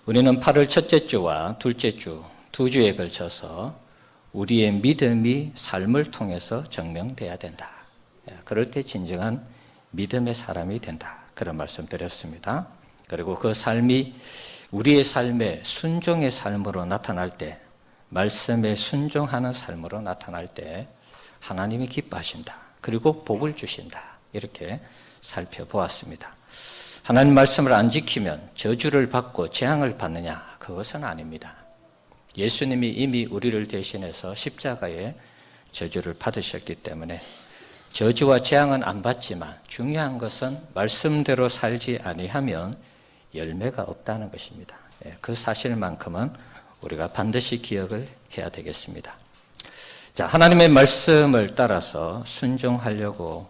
우리는 8월 첫째 주와 둘째 주, 2주에 걸쳐서 우리의 믿음이 삶을 통해서 증명돼야 된다. 그럴 때 진정한 믿음의 사람이 된다. 그런 말씀 드렸습니다. 그리고 그 삶이 우리의 삶에 순종의 삶으로 나타날 때, 말씀에 순종하는 삶으로 나타날 때 하나님이 기뻐하신다. 그리고 복을 주신다. 이렇게 살펴보았습니다. 하나님 말씀을 안 지키면 저주를 받고 재앙을 받느냐? 그것은 아닙니다. 예수님이 이미 우리를 대신해서 십자가에 저주를 받으셨기 때문에 저주와 재앙은 안 받지만 중요한 것은 말씀대로 살지 아니하면 열매가 없다는 것입니다. 그 사실만큼은 우리가 반드시 기억을 해야 되겠습니다. 자, 하나님의 말씀을 따라서 순종하려고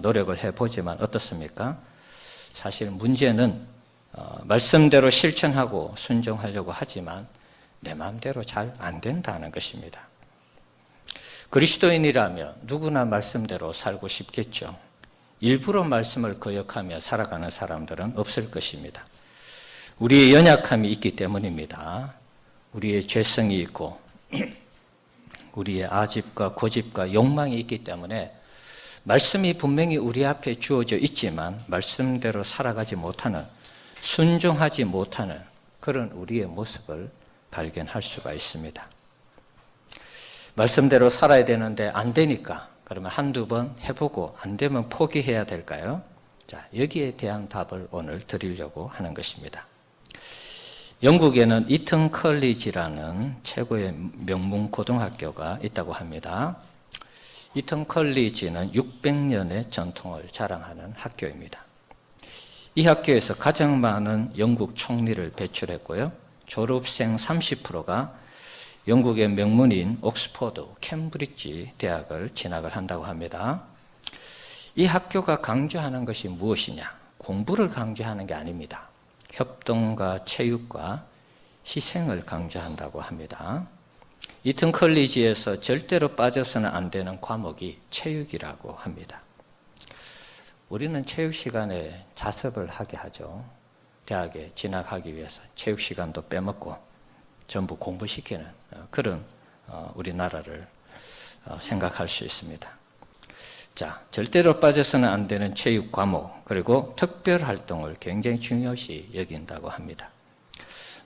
노력을 해보지만 어떻습니까? 사실 문제는 말씀대로 실천하고 순종하려고 하지만 내 마음대로 잘 안 된다는 것입니다. 그리스도인이라면 누구나 말씀대로 살고 싶겠죠. 일부러 말씀을 거역하며 살아가는 사람들은 없을 것입니다. 우리의 연약함이 있기 때문입니다. 우리의 죄성이 있고 우리의 아집과 고집과 욕망이 있기 때문에 말씀이 분명히 우리 앞에 주어져 있지만 말씀대로 살아가지 못하는, 순종하지 못하는 그런 우리의 모습을 발견할 수가 있습니다. 말씀대로 살아야 되는데 안 되니까 그러면 한두 번 해보고 안 되면 포기해야 될까요? 자, 여기에 대한 답을 오늘 드리려고 하는 것입니다. 영국에는 이튼 컬리지라는 최고의 명문 고등학교가 있다고 합니다. 이튼 컬리지는 600년의 전통을 자랑하는 학교입니다. 이 학교에서 가장 많은 영국 총리를 배출했고요. 졸업생 30%가 영국의 명문인 옥스퍼드, 캠브리지 대학을 진학을 한다고 합니다. 이 학교가 강조하는 것이 무엇이냐? 공부를 강조하는 게 아닙니다. 협동과 체육과 희생을 강조한다고 합니다. 이튼 컬리지에서 절대로 빠져서는 안 되는 과목이 체육이라고 합니다. 우리는 체육 시간에 자습을 하게 하죠. 대학에 진학하기 위해서 체육 시간도 빼먹고 전부 공부시키는 그런 우리나라를 생각할 수 있습니다. 자, 절대로 빠져서는 안 되는 체육 과목, 그리고 특별 활동을 굉장히 중요시 여긴다고 합니다.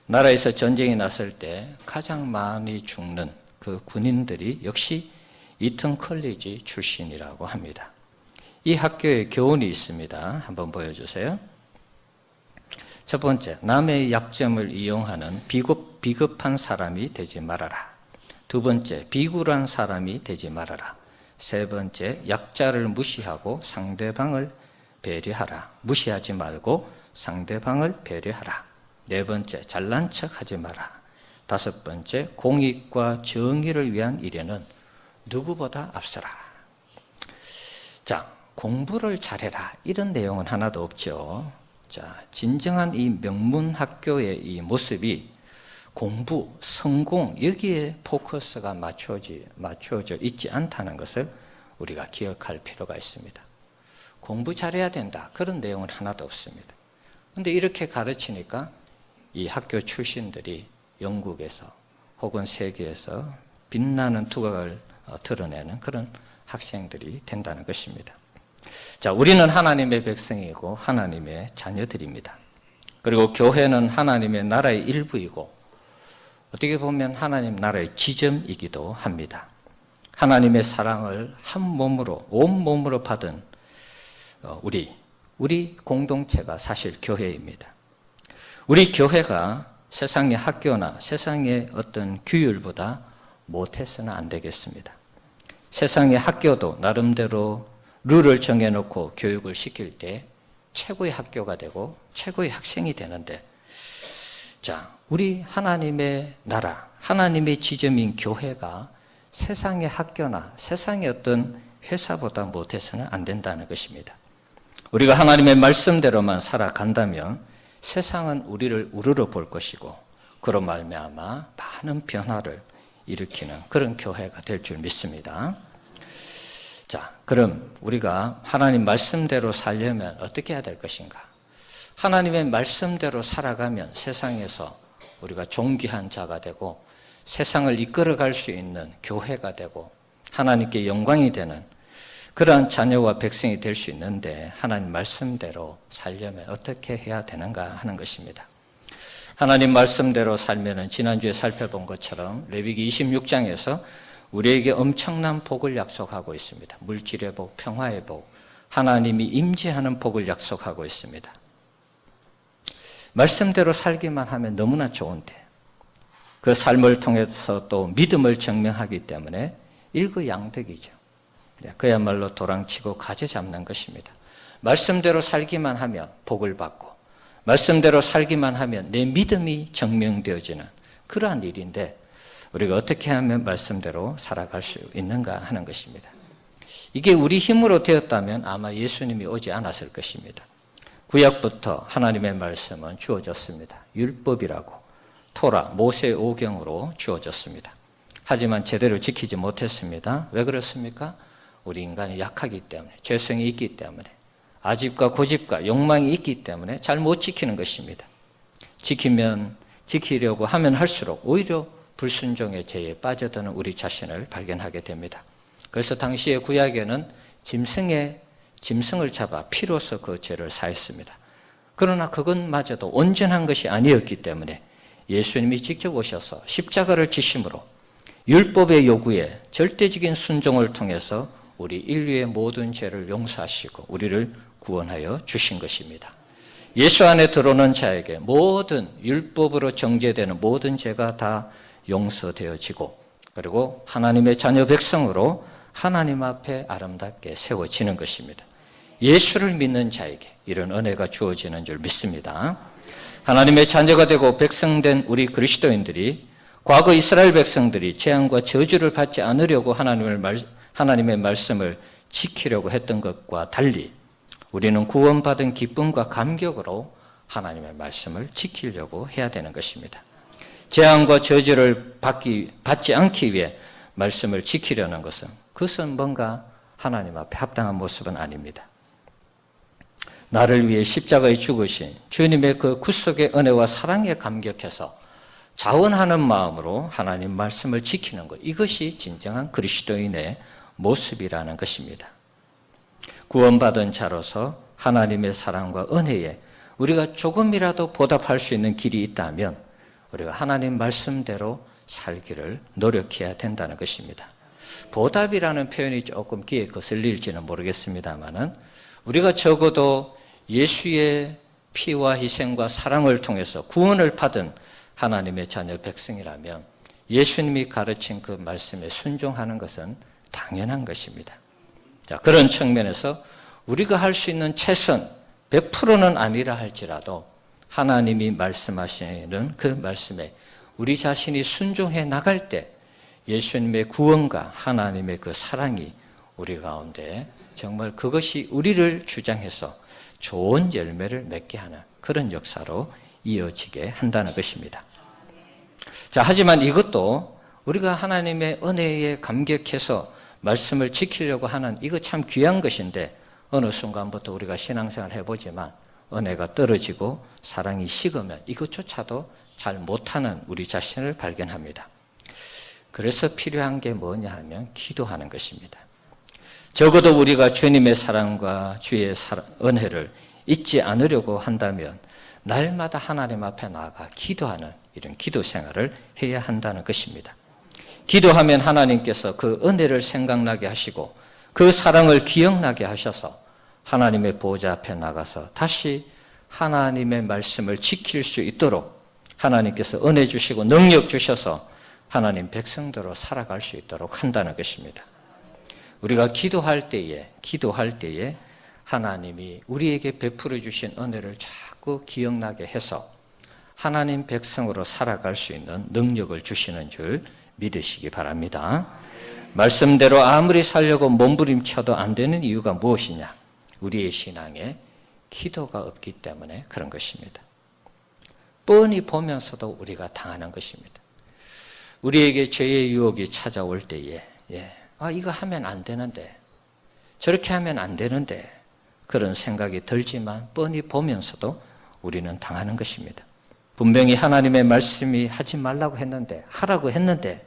나라에서 전쟁이 났을 때 가장 많이 죽는 그 군인들이 역시 이튼 컬리지 출신이라고 합니다. 이 학교에 교훈이 있습니다. 한번 보여주세요. 첫 번째, 남의 약점을 이용하는 비겁한 사람이 되지 말아라. 두 번째, 비굴한 사람이 되지 말아라. 세 번째, 약자를 무시하고 상대방을 배려하라. 무시하지 말고 상대방을 배려하라. 네 번째, 잘난 척하지 마라. 다섯 번째, 공익과 정의를 위한 일에는 누구보다 앞서라. 자, 공부를 잘해라. 이런 내용은 하나도 없죠. 자, 진정한 이 명문 학교의 이 모습이 공부, 성공, 여기에 포커스가 맞춰져 있지 않다는 것을 우리가 기억할 필요가 있습니다. 공부 잘해야 된다. 그런 내용은 하나도 없습니다. 그런데 이렇게 가르치니까 이 학교 출신들이 영국에서 혹은 세계에서 빛나는 두각을 드러내는 그런 학생들이 된다는 것입니다. 자, 우리는 하나님의 백성이고 하나님의 자녀들입니다. 그리고 교회는 하나님의 나라의 일부이고 어떻게 보면 하나님 나라의 지점이기도 합니다. 하나님의 사랑을 한 몸으로, 온 몸으로 받은 우리 공동체가 사실 교회입니다. 우리 교회가 세상의 학교나 세상의 어떤 규율보다 못해서는 안 되겠습니다. 세상의 학교도 나름대로 룰을 정해놓고 교육을 시킬 때 최고의 학교가 되고 최고의 학생이 되는데, 자, 우리 하나님의 나라, 하나님의 지점인 교회가 세상의 학교나 세상의 어떤 회사보다 못해서는 안 된다는 것입니다. 우리가 하나님의 말씀대로만 살아간다면 세상은 우리를 우러러 볼 것이고 그로 말미암아 많은 변화를 일으키는 그런 교회가 될 줄 믿습니다. 자, 그럼 우리가 하나님 말씀대로 살려면 어떻게 해야 될 것인가? 하나님의 말씀대로 살아가면 세상에서 우리가 존귀한 자가 되고 세상을 이끌어갈 수 있는 교회가 되고 하나님께 영광이 되는 그러한 자녀와 백성이 될 수 있는데 하나님 말씀대로 살려면 어떻게 해야 되는가 하는 것입니다. 하나님 말씀대로 살면은 지난주에 살펴본 것처럼 레위기 26장에서 우리에게 엄청난 복을 약속하고 있습니다. 물질의 복, 평화의 복, 하나님이 임재하는 복을 약속하고 있습니다. 말씀대로 살기만 하면 너무나 좋은데 그 삶을 통해서 또 믿음을 증명하기 때문에 일거양득이죠. 그야말로 도랑치고 가지 잡는 것입니다. 말씀대로 살기만 하면 복을 받고 말씀대로 살기만 하면 내 믿음이 증명되어지는 그러한 일인데 우리가 어떻게 하면 말씀대로 살아갈 수 있는가 하는 것입니다. 이게 우리 힘으로 되었다면 아마 예수님이 오지 않았을 것입니다. 구약부터 하나님의 말씀은 주어졌습니다. 율법이라고 토라, 모세 오경으로 주어졌습니다. 하지만 제대로 지키지 못했습니다. 왜 그렇습니까? 우리 인간이 약하기 때문에, 죄성이 있기 때문에, 아집과 고집과 욕망이 있기 때문에 잘 못 지키는 것입니다. 지키려고 하면 할수록 오히려 불순종의 죄에 빠져드는 우리 자신을 발견하게 됩니다. 그래서 당시의 구약에는 짐승을 잡아 피로써 그 죄를 사했습니다. 그러나 그것마저도 온전한 것이 아니었기 때문에 예수님이 직접 오셔서 십자가를 지심으로 율법의 요구에 절대적인 순종을 통해서 우리 인류의 모든 죄를 용서하시고 우리를 구원하여 주신 것입니다. 예수 안에 들어오는 자에게 모든 율법으로 정죄되는 모든 죄가 다 용서되어지고 그리고 하나님의 자녀 백성으로 하나님 앞에 아름답게 세워지는 것입니다. 예수를 믿는 자에게 이런 은혜가 주어지는 줄 믿습니다. 하나님의 자녀가 되고 백성된 우리 그리스도인들이 과거 이스라엘 백성들이 재앙과 저주를 받지 않으려고 하나님의 말씀을 지키려고 했던 것과 달리 우리는 구원받은 기쁨과 감격으로 하나님의 말씀을 지키려고 해야 되는 것입니다. 재앙과 저주를 받지 않기 위해 말씀을 지키려는 그것은 뭔가 하나님 앞에 합당한 모습은 아닙니다. 나를 위해 십자가에 죽으신 주님의 그 구속의 은혜와 사랑에 감격해서 자원하는 마음으로 하나님 말씀을 지키는 것, 이것이 진정한 그리스도인의 모습이라는 것입니다. 구원받은 자로서 하나님의 사랑과 은혜에 우리가 조금이라도 보답할 수 있는 길이 있다면 우리가 하나님 말씀대로 살기를 노력해야 된다는 것입니다. 보답이라는 표현이 조금 귀에 거슬릴지는 모르겠습니다만은 우리가 적어도 예수의 피와 희생과 사랑을 통해서 구원을 받은 하나님의 자녀 백성이라면 예수님이 가르친 그 말씀에 순종하는 것은 당연한 것입니다. 자, 그런 측면에서 우리가 할 수 있는 최선 100%는 아니라 할지라도 하나님이 말씀하시는 그 말씀에 우리 자신이 순종해 나갈 때 예수님의 구원과 하나님의 그 사랑이 우리 가운데 정말 그것이 우리를 주장해서 좋은 열매를 맺게 하는 그런 역사로 이어지게 한다는 것입니다. 자, 하지만 이것도 우리가 하나님의 은혜에 감격해서 말씀을 지키려고 하는 이거 참 귀한 것인데 어느 순간부터 우리가 신앙생활을 해보지만 은혜가 떨어지고 사랑이 식으면 이것조차도 잘 못하는 우리 자신을 발견합니다. 그래서 필요한 게 뭐냐 하면 기도하는 것입니다. 적어도 우리가 주님의 사랑과 주의 은혜를 잊지 않으려고 한다면 날마다 하나님 앞에 나아가 기도하는 이런 기도 생활을 해야 한다는 것입니다. 기도하면 하나님께서 그 은혜를 생각나게 하시고 그 사랑을 기억나게 하셔서 하나님의 보호자 앞에 나가서 다시 하나님의 말씀을 지킬 수 있도록 하나님께서 은혜 주시고 능력 주셔서 하나님 백성대로 살아갈 수 있도록 한다는 것입니다. 우리가 기도할 때에 하나님이 우리에게 베풀어 주신 은혜를 자꾸 기억나게 해서 하나님 백성으로 살아갈 수 있는 능력을 주시는 줄 믿으시기 바랍니다. 말씀대로 아무리 살려고 몸부림쳐도 안 되는 이유가 무엇이냐? 우리의 신앙에 기도가 없기 때문에 그런 것입니다. 뻔히 보면서도 우리가 당하는 것입니다. 우리에게 죄의 유혹이 찾아올 때에 이거 하면 안 되는데 저렇게 하면 안 되는데 그런 생각이 들지만 뻔히 보면서도 우리는 당하는 것입니다. 분명히 하나님의 말씀이 하지 말라고 했는데, 하라고 했는데,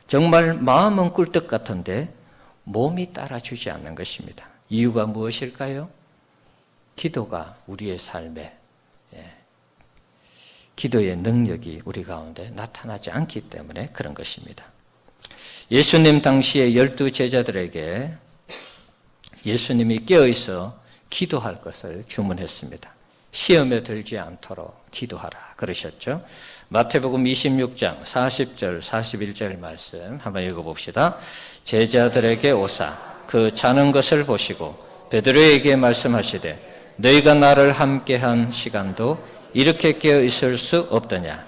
정말 마음은 꿀떡 같은데 몸이 따라주지 않는 것입니다. 이유가 무엇일까요? 기도가 우리의 삶에, 기도의 능력이 우리 가운데 나타나지 않기 때문에 그런 것입니다. 예수님 당시에 12 제자들에게 예수님이 깨어있어 기도할 것을 주문했습니다. 시험에 들지 않도록 기도하라 그러셨죠. 마태복음 26장 40절 41절 말씀 한번 읽어봅시다. 제자들에게 오사 그 자는 것을 보시고 베드로에게 말씀하시되 너희가 나를 함께한 시간도 이렇게 깨어 있을 수 없더냐.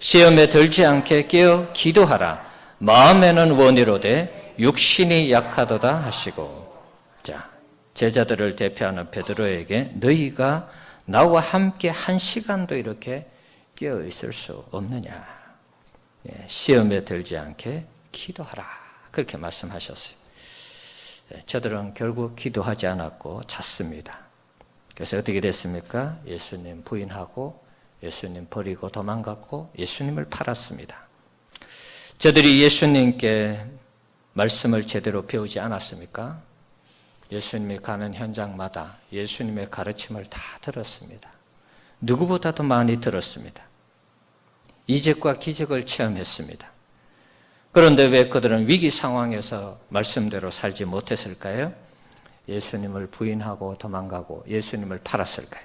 시험에 들지 않게 깨어 기도하라. 마음에는 원이로되 육신이 약하도다 하시고. 자, 제자들을 대표하는 베드로에게 너희가 나와 함께 한 시간도 이렇게 깨어 있을 수 없느냐. 시험에 들지 않게 기도하라. 그렇게 말씀하셨어요. 저들은 결국 기도하지 않았고 잤습니다. 그래서 어떻게 됐습니까? 예수님 부인하고 예수님 버리고 도망갔고 예수님을 팔았습니다. 저들이 예수님께 말씀을 제대로 배우지 않았습니까? 예수님이 가는 현장마다 예수님의 가르침을 다 들었습니다. 누구보다도 많이 들었습니다. 이적과 기적을 체험했습니다. 그런데 왜 그들은 위기 상황에서 말씀대로 살지 못했을까요? 예수님을 부인하고 도망가고 예수님을 팔았을까요?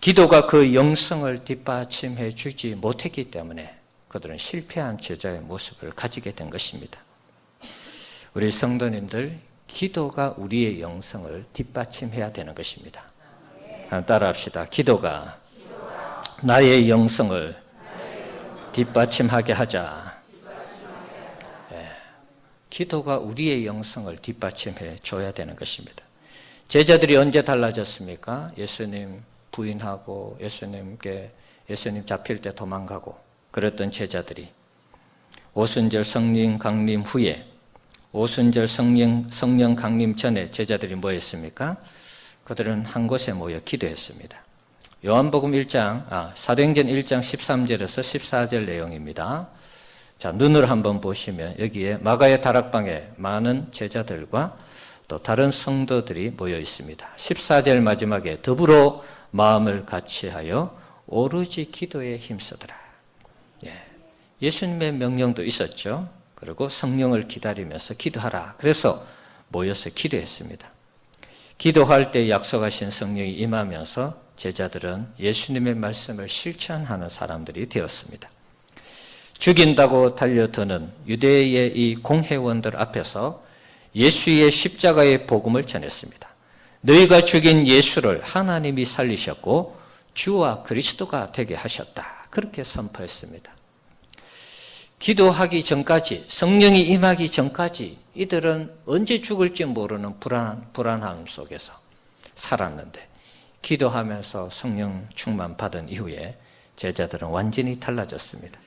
기도가 그 영성을 뒷받침해 주지 못했기 때문에 그들은 실패한 제자의 모습을 가지게 된 것입니다. 우리 성도님들, 기도가 우리의 영성을 뒷받침해야 되는 것입니다. 따라합시다. 기도가 나의 영성을 뒷받침하게 하자. 기도가 우리의 영성을 뒷받침해 줘야 되는 것입니다. 제자들이 언제 달라졌습니까? 예수님 부인하고 예수님 잡힐 때 도망가고 그랬던 제자들이 오순절 성령 강림 후에 오순절 성령 강림 전에 제자들이 뭐 했습니까? 그들은 한 곳에 모여 기도했습니다. 요한복음 1장, 사도행전 1장 13절에서 14절 내용입니다. 자, 눈으로 한번 보시면 여기에 마가의 다락방에 많은 제자들과 또 다른 성도들이 모여 있습니다. 14절 마지막에 더불어 마음을 같이하여 오로지 기도에 힘쓰더라. 예수님의 명령도 있었죠. 그리고 성령을 기다리면서 기도하라. 그래서 모여서 기도했습니다. 기도할 때 약속하신 성령이 임하면서 제자들은 예수님의 말씀을 실천하는 사람들이 되었습니다. 죽인다고 달려드는 유대의 이 공회원들 앞에서 예수의 십자가의 복음을 전했습니다. 너희가 죽인 예수를 하나님이 살리셨고 주와 그리스도가 되게 하셨다. 그렇게 선포했습니다. 기도하기 전까지, 성령이 임하기 전까지 이들은 언제 죽을지 모르는 불안함 속에서 살았는데 기도하면서 성령 충만 받은 이후에 제자들은 완전히 달라졌습니다.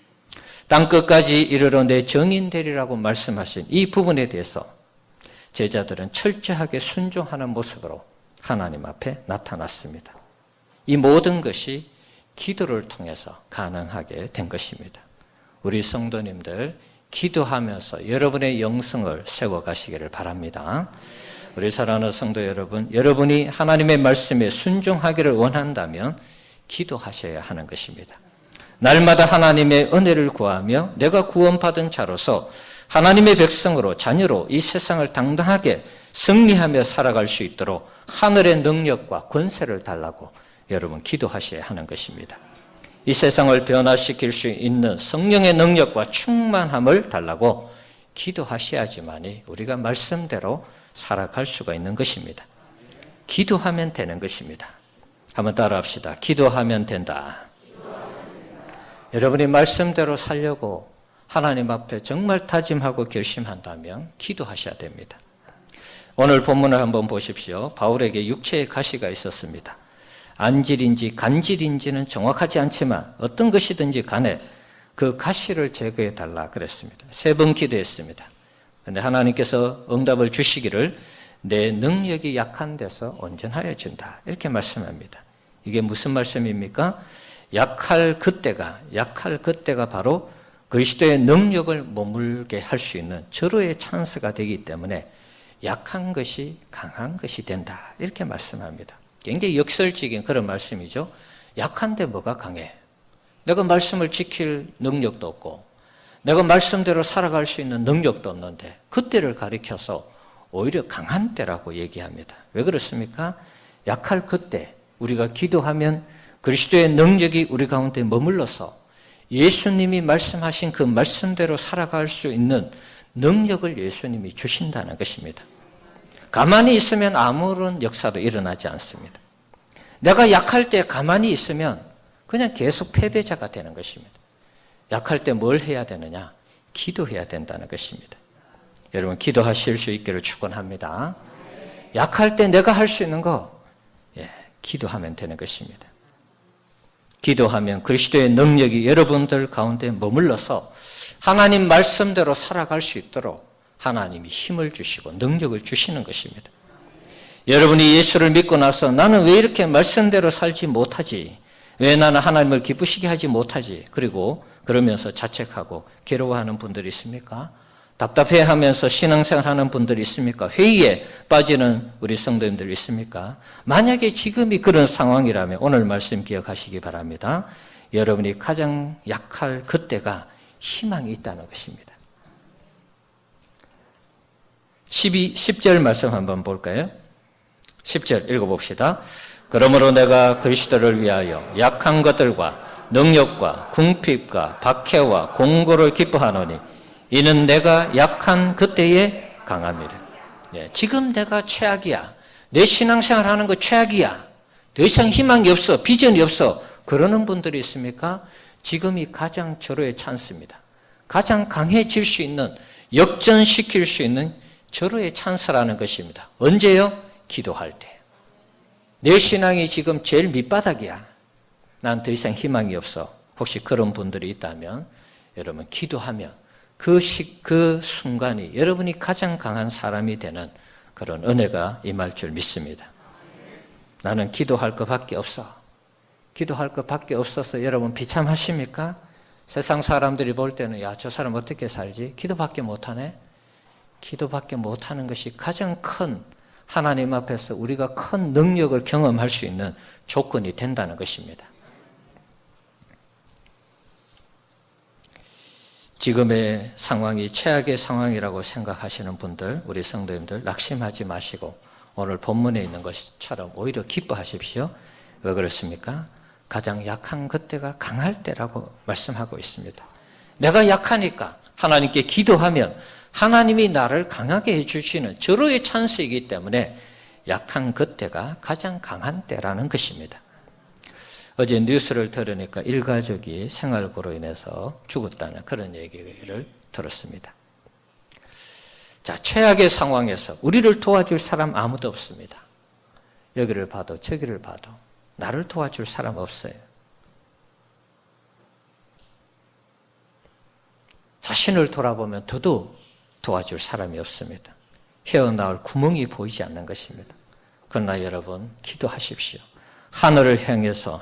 땅끝까지 이르러 내 증인 되리라고 말씀하신 이 부분에 대해서 제자들은 철저하게 순종하는 모습으로 하나님 앞에 나타났습니다. 이 모든 것이 기도를 통해서 가능하게 된 것입니다. 우리 성도님들 기도하면서 여러분의 영성을 세워가시기를 바랍니다. 우리 사랑하는 성도 여러분, 여러분이 하나님의 말씀에 순종하기를 원한다면 기도하셔야 하는 것입니다. 날마다 하나님의 은혜를 구하며 내가 구원받은 자로서 하나님의 백성으로 자녀로 이 세상을 당당하게 승리하며 살아갈 수 있도록 하늘의 능력과 권세를 달라고 여러분 기도하셔야 하는 것입니다. 이 세상을 변화시킬 수 있는 성령의 능력과 충만함을 달라고 기도하셔야지만이 우리가 말씀대로 살아갈 수가 있는 것입니다. 기도하면 되는 것입니다. 한번 따라합시다. 기도하면 된다. 여러분이 말씀대로 살려고 하나님 앞에 정말 다짐하고 결심한다면 기도하셔야 됩니다. 오늘 본문을 한번 보십시오. 바울에게 육체의 가시가 있었습니다. 안질인지 간질인지는 정확하지 않지만 어떤 것이든지 간에 그 가시를 제거해 달라 그랬습니다. 3번 기도했습니다. 그런데 하나님께서 응답을 주시기를 내 능력이 약한 데서 온전하여진다 이렇게 말씀합니다. 이게 무슨 말씀입니까? 약할 그때가 바로 그리스도의 능력을 머물게 할 수 있는 절호의 찬스가 되기 때문에 약한 것이 강한 것이 된다. 이렇게 말씀합니다. 굉장히 역설적인 그런 말씀이죠. 약한데 뭐가 강해? 내가 말씀을 지킬 능력도 없고 내가 말씀대로 살아갈 수 있는 능력도 없는데 그때를 가리켜서 오히려 강한 때라고 얘기합니다. 왜 그렇습니까? 약할 그때 우리가 기도하면 그리스도의 능력이 우리 가운데 머물러서 예수님이 말씀하신 그 말씀대로 살아갈 수 있는 능력을 예수님이 주신다는 것입니다. 가만히 있으면 아무런 역사도 일어나지 않습니다. 내가 약할 때 가만히 있으면 그냥 계속 패배자가 되는 것입니다. 약할 때 뭘 해야 되느냐? 기도해야 된다는 것입니다. 여러분 기도하실 수 있기를 축원합니다. 약할 때 내가 할 수 있는 거 기도하면 되는 것입니다. 기도하면 그리스도의 능력이 여러분들 가운데 머물러서 하나님 말씀대로 살아갈 수 있도록 하나님이 힘을 주시고 능력을 주시는 것입니다. 여러분이 예수를 믿고 나서 나는 왜 이렇게 말씀대로 살지 못하지? 왜 나는 하나님을 기쁘시게 하지 못하지? 그리고 그러면서 자책하고 괴로워하는 분들이 있습니까? 답답해하면서 신앙생활하는 분들이 있습니까? 회의에 빠지는 우리 성도님들 있습니까? 만약에 지금이 그런 상황이라면 오늘 말씀 기억하시기 바랍니다. 여러분이 가장 약할 그때가 희망이 있다는 것입니다. 10절 말씀 한번 볼까요? 10절 읽어봅시다. 그러므로 내가 그리스도를 위하여 약한 것들과 능력과 궁핍과 박해와 공고를 기뻐하노니 이는 내가 약한 그때에 강함이라. 지금 내가 최악이야. 내 신앙생활 하는 거 최악이야. 더 이상 희망이 없어. 비전이 없어. 그러는 분들이 있습니까? 지금이 가장 절호의 찬스입니다. 가장 강해질 수 있는, 역전시킬 수 있는 절호의 찬스라는 것입니다. 언제요? 기도할 때. 내 신앙이 지금 제일 밑바닥이야. 난 더 이상 희망이 없어. 혹시 그런 분들이 있다면 여러분 기도하면 그 순간이 여러분이 가장 강한 사람이 되는 그런 은혜가 임할 줄 믿습니다. 나는 기도할 것밖에 없어. 기도할 것밖에 없어서 여러분 비참하십니까? 세상 사람들이 볼 때는 야, 저 사람 어떻게 살지? 기도밖에 못하네? 기도밖에 못하는 것이 가장 큰 하나님 앞에서 우리가 큰 능력을 경험할 수 있는 조건이 된다는 것입니다. 지금의 상황이 최악의 상황이라고 생각하시는 분들, 우리 성도님들 낙심하지 마시고 오늘 본문에 있는 것처럼 오히려 기뻐하십시오. 왜 그렇습니까? 가장 약한 그때가 강할 때라고 말씀하고 있습니다. 내가 약하니까 하나님께 기도하면 하나님이 나를 강하게 해주시는 절호의 찬스이기 때문에 약한 그때가 가장 강한 때라는 것입니다. 어제 뉴스를 들으니까 일가족이 생활고로 인해서 죽었다는 그런 얘기를 들었습니다. 자, 최악의 상황에서 우리를 도와줄 사람 아무도 없습니다. 여기를 봐도 저기를 봐도 나를 도와줄 사람 없어요. 자신을 돌아보면 더더욱 도와줄 사람이 없습니다. 헤어나올 구멍이 보이지 않는 것입니다. 그러나 여러분 기도하십시오. 하늘을 향해서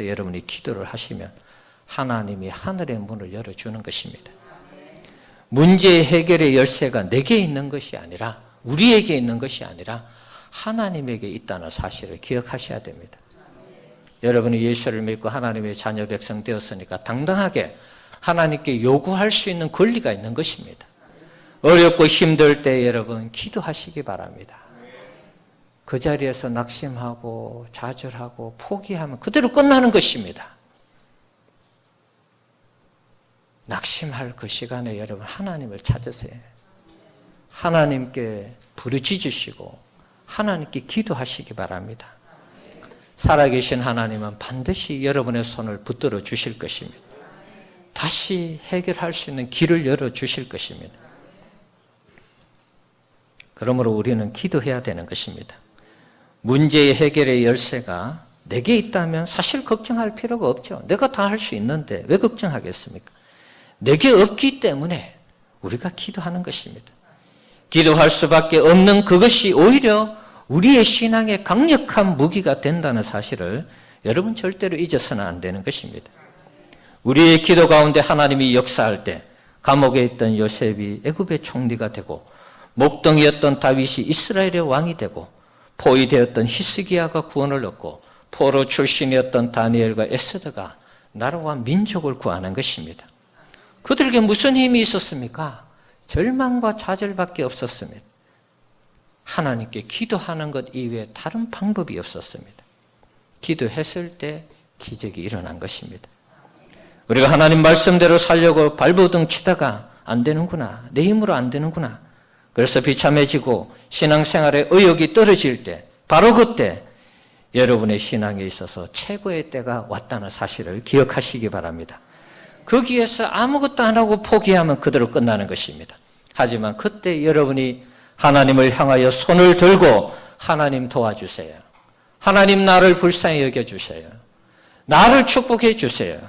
여러분이 기도를 하시면 하나님이 하늘의 문을 열어주는 것입니다. 문제 해결의 열쇠가 내게 있는 것이 아니라 우리에게 있는 것이 아니라 하나님에게 있다는 사실을 기억하셔야 됩니다. 여러분이 예수를 믿고 하나님의 자녀 백성 되었으니까 당당하게 하나님께 요구할 수 있는 권리가 있는 것입니다. 어렵고 힘들 때 여러분 기도하시기 바랍니다. 그 자리에서 낙심하고 좌절하고 포기하면 그대로 끝나는 것입니다. 낙심할 그 시간에 여러분 하나님을 찾으세요. 하나님께 부르짖으시고 하나님께 기도하시기 바랍니다. 살아계신 하나님은 반드시 여러분의 손을 붙들어 주실 것입니다. 다시 해결할 수 있는 길을 열어 주실 것입니다. 그러므로 우리는 기도해야 되는 것입니다. 문제의 해결의 열쇠가 내게 있다면 사실 걱정할 필요가 없죠. 내가 다 할 수 있는데 왜 걱정하겠습니까? 내게 없기 때문에 우리가 기도하는 것입니다. 기도할 수밖에 없는 그것이 오히려 우리의 신앙의 강력한 무기가 된다는 사실을 여러분 절대로 잊어서는 안 되는 것입니다. 우리의 기도 가운데 하나님이 역사할 때 감옥에 있던 요셉이 애굽의 총리가 되고 목동이었던 다윗이 이스라엘의 왕이 되고 포위 되었던 히스기야가 구원을 얻고 포로 출신이었던 다니엘과 에스더가 나라와 민족을 구하는 것입니다. 그들에게 무슨 힘이 있었습니까? 절망과 좌절밖에 없었습니다. 하나님께 기도하는 것 이외에 다른 방법이 없었습니다. 기도했을 때 기적이 일어난 것입니다. 우리가 하나님 말씀대로 살려고 발버둥 치다가 안 되는구나, 내 힘으로 안 되는구나, 그래서 비참해지고 신앙생활에 의욕이 떨어질 때, 바로 그때 여러분의 신앙에 있어서 최고의 때가 왔다는 사실을 기억하시기 바랍니다. 거기에서 아무것도 안 하고 포기하면 그대로 끝나는 것입니다. 하지만 그때 여러분이 하나님을 향하여 손을 들고 하나님 도와주세요, 하나님 나를 불쌍히 여겨주세요, 나를 축복해 주세요,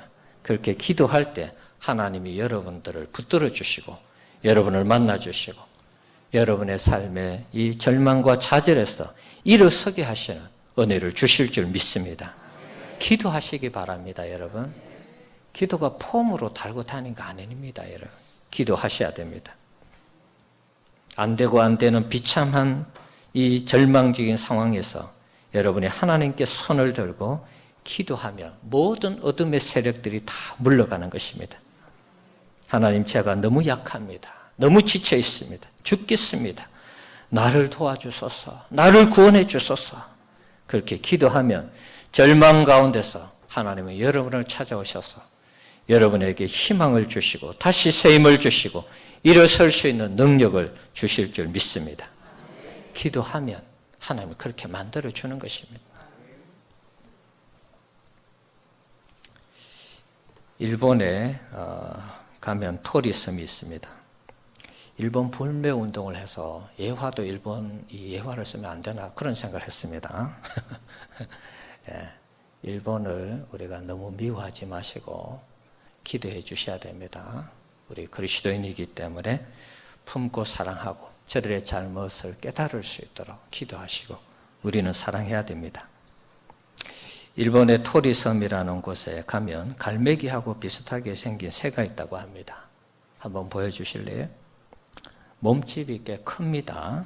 그렇게 기도할 때 하나님이 여러분들을 붙들어 주시고 여러분을 만나 주시고 여러분의 삶에 이 절망과 좌절에서 일어서게 하시는 은혜를 주실 줄 믿습니다. 기도하시기 바랍니다. 여러분, 기도가 폼으로 달고 다니는 거 아닙니다. 여러분, 기도하셔야 됩니다. 안 되고 안 되는 비참한 이 절망적인 상황에서 여러분이 하나님께 손을 들고 기도하며 모든 어둠의 세력들이 다 물러가는 것입니다. 하나님, 제가 너무 약합니다. 너무 지쳐 있습니다. 죽겠습니다. 나를 도와주소서, 나를 구원해 주소서. 그렇게 기도하면 절망 가운데서 하나님은 여러분을 찾아오셔서 여러분에게 희망을 주시고 다시 새 힘을 주시고 일어설 수 있는 능력을 주실 줄 믿습니다. 기도하면 하나님은 그렇게 만들어주는 것입니다. 일본에 가면 토리섬이 있습니다. 일본 불매운동을 해서 예화도 일본이 예화를 쓰면 안 되나 그런 생각을 했습니다. 예, 일본을 우리가 너무 미워하지 마시고 기도해 주셔야 됩니다. 우리 그리스도인이기 때문에 품고 사랑하고 저들의 잘못을 깨달을 수 있도록 기도하시고 우리는 사랑해야 됩니다. 일본의 토리섬이라는 곳에 가면 갈매기하고 비슷하게 생긴 새가 있다고 합니다. 한번 보여주실래요? 몸집이 꽤 큽니다.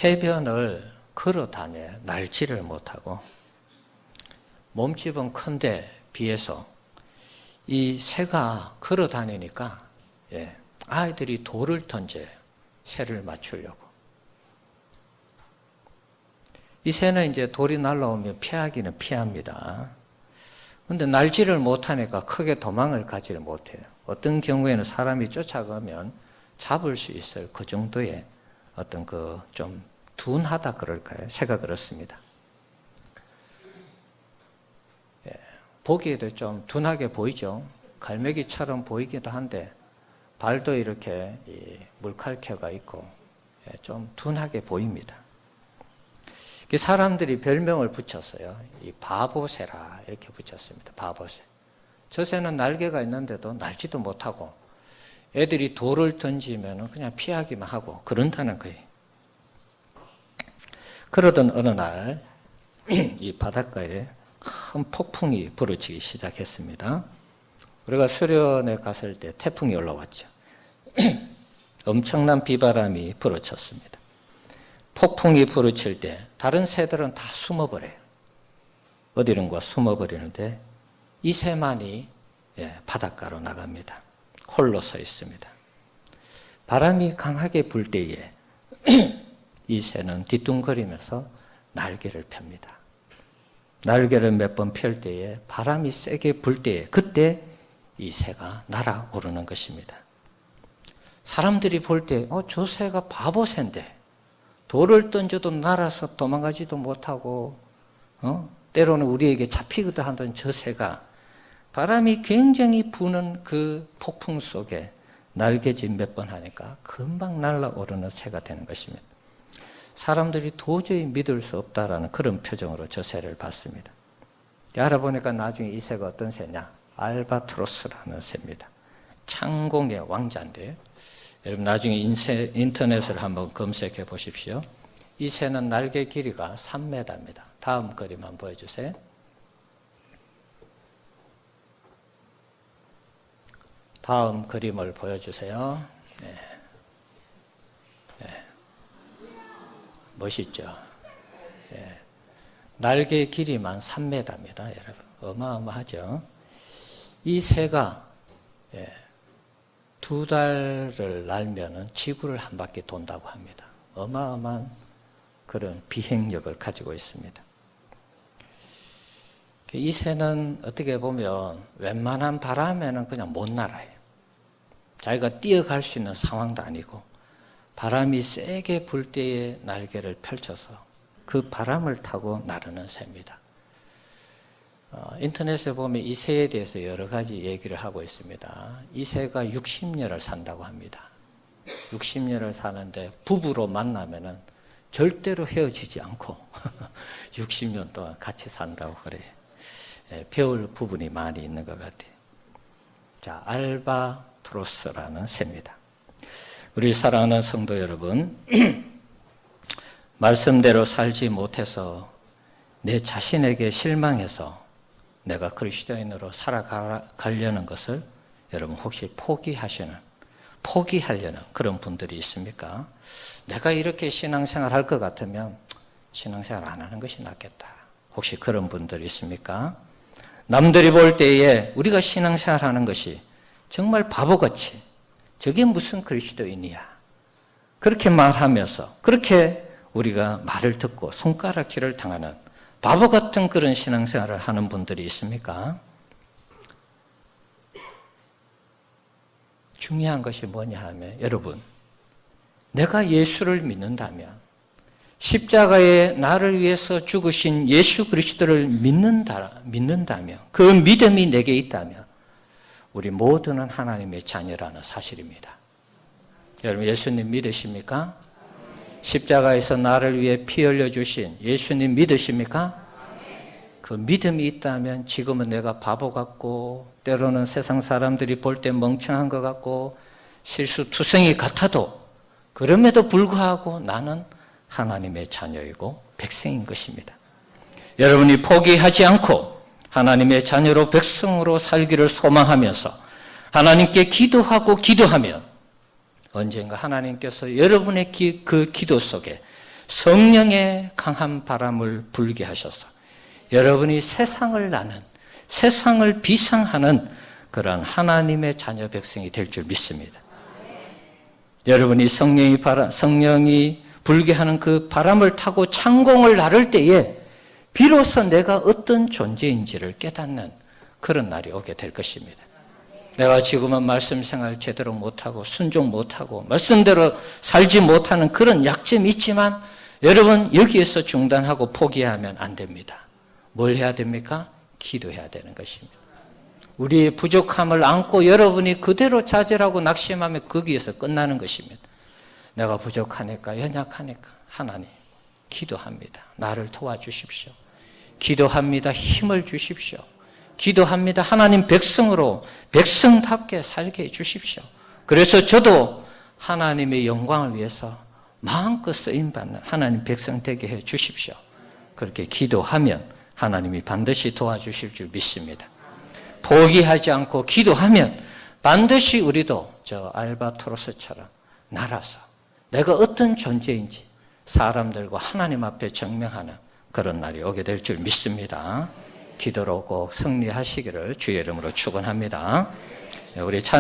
해변을 걸어 다녀요. 날지를 못하고. 몸집은 큰데 비해서 이 새가 걸어 다니니까 아이들이 돌을 던져요. 새를 맞추려고. 이 새는 이제 돌이 날라오면 피하기는 피합니다. 그런데 날지를 못하니까 크게 도망을 가지를 못해요. 어떤 경우에는 사람이 쫓아가면 잡을 수 있어요. 그 정도의 어떤 좀 둔하다 그럴까요? 새가 그렇습니다. 보기에도 좀 둔하게 보이죠. 갈매기처럼 보이기도 한데 발도 이렇게 물칼켜가 있고 좀 둔하게 보입니다. 사람들이 별명을 붙였어요. 이 바보새라 이렇게 붙였습니다. 바보새. 저 새는 날개가 있는데도 날지도 못하고 애들이 돌을 던지면 그냥 피하기만 하고 그런다는 거예요. 그러던 어느 날 이 바닷가에 큰 폭풍이 불어치기 시작했습니다. 우리가 수련회 갔을 때 태풍이 올라왔죠. 엄청난 비바람이 불어쳤습니다. 폭풍이 불어칠 때 다른 새들은 다 숨어버려요. 어디론가 숨어버리는데 이 새만이 바닷가로 나갑니다. 홀로 서 있습니다. 바람이 강하게 불 때에 이 새는 뒤뚱거리면서 날개를 펴니다. 날개를 몇 번 펼 때에 바람이 세게 불 때에 그때 이 새가 날아오르는 것입니다. 사람들이 볼 때 저 새가 바보새인데 돌을 던져도 날아서 도망가지도 못하고 때로는 우리에게 잡히기도 하던 저 새가 바람이 굉장히 부는 그 폭풍 속에 날개짓 몇 번 하니까 금방 날아오르는 새가 되는 것입니다. 사람들이 도저히 믿을 수 없다라는 그런 표정으로 저 새를 봤습니다. 알아보니까 나중에 이 새가 어떤 새냐? 알바트로스라는 새입니다. 창공의 왕자인데요. 여러분 나중에 인터넷을 한번 검색해 보십시오. 이 새는 날개 길이가 3m입니다. 다음 그림 한번 보여주세요. 다음 그림을 보여주세요. 네. 네. 멋있죠? 네. 날개 길이만 3m입니다, 여러분. 어마어마하죠? 이 새가 2달을 날면은 지구를 한 바퀴 돈다고 합니다. 어마어마한 그런 비행력을 가지고 있습니다. 이 새는 어떻게 보면 웬만한 바람에는 그냥 못 날아요. 자기가 뛰어갈 수 있는 상황도 아니고 바람이 세게 불 때에 날개를 펼쳐서 그 바람을 타고 나르는 새입니다. 인터넷에 보면 이 새에 대해서 여러 가지 얘기를 하고 있습니다. 이 새가 60년을 산다고 합니다. 60년을 사는데 부부로 만나면은 절대로 헤어지지 않고 60년 동안 같이 산다고 그래요. 배울 부분이 많이 있는 것 같아요. 자, 알바트로스라는 새입니다. 우리 사랑하는 성도 여러분, 말씀대로 살지 못해서 내 자신에게 실망해서 내가 그리스도인으로 살아가려는 것을 여러분 혹시 포기하려는 그런 분들이 있습니까? 내가 이렇게 신앙생활 할 것 같으면 신앙생활 안 하는 것이 낫겠다. 혹시 그런 분들이 있습니까? 남들이 볼 때에 우리가 신앙생활 하는 것이 정말 바보같이 저게 무슨 그리스도인이야. 그렇게 말하면서 그렇게 우리가 말을 듣고 손가락질을 당하는 바보 같은 그런 신앙생활을 하는 분들이 있습니까? 중요한 것이 뭐냐 하면 여러분, 내가 예수를 믿는다면 십자가에 나를 위해서 죽으신 예수 그리스도를 믿는다면 그 믿음이 내게 있다면 우리 모두는 하나님의 자녀라는 사실입니다. 여러분 예수님 믿으십니까? 십자가에서 나를 위해 피 흘려주신 예수님 믿으십니까? 그 믿음이 있다면 지금은 내가 바보 같고 때로는 세상 사람들이 볼 때 멍청한 것 같고 실수투성이 같아도 그럼에도 불구하고 나는 하나님의 자녀이고 백성인 것입니다. 여러분이 포기하지 않고 하나님의 자녀로 백성으로 살기를 소망하면서 하나님께 기도하면 언젠가 하나님께서 여러분의 그 기도 속에 성령의 강한 바람을 불게 하셔서 여러분이 세상을 나는, 세상을 비상하는 그런 하나님의 자녀 백성이 될 줄 믿습니다. 여러분이 성령이 불게 하는 그 바람을 타고 창공을 나를 때에 비로소 내가 어떤 존재인지를 깨닫는 그런 날이 오게 될 것입니다. 내가 지금은 말씀 생활 제대로 못하고 순종 못하고 말씀대로 살지 못하는 그런 약점이 있지만 여러분 여기에서 중단하고 포기하면 안 됩니다. 뭘 해야 됩니까? 기도해야 되는 것입니다. 우리의 부족함을 안고 여러분이 그대로 좌절하고 낙심하면 거기에서 끝나는 것입니다. 내가 부족하니까 연약하니까 하나님 기도합니다. 나를 도와주십시오. 기도합니다. 힘을 주십시오. 기도합니다. 하나님 백성으로 백성답게 살게 해주십시오. 그래서 저도 하나님의 영광을 위해서 마음껏 쓰임받는 하나님 백성 되게 해주십시오. 그렇게 기도하면 하나님이 반드시 도와주실 줄 믿습니다. 포기하지 않고 기도하면 반드시 우리도 저 알바트로스처럼 날아서 내가 어떤 존재인지 사람들과 하나님 앞에 증명하는 그런 날이 오게 될 줄 믿습니다. 기도로 꼭 승리하시기를 주의 이름으로 축원합니다. 우리 찬양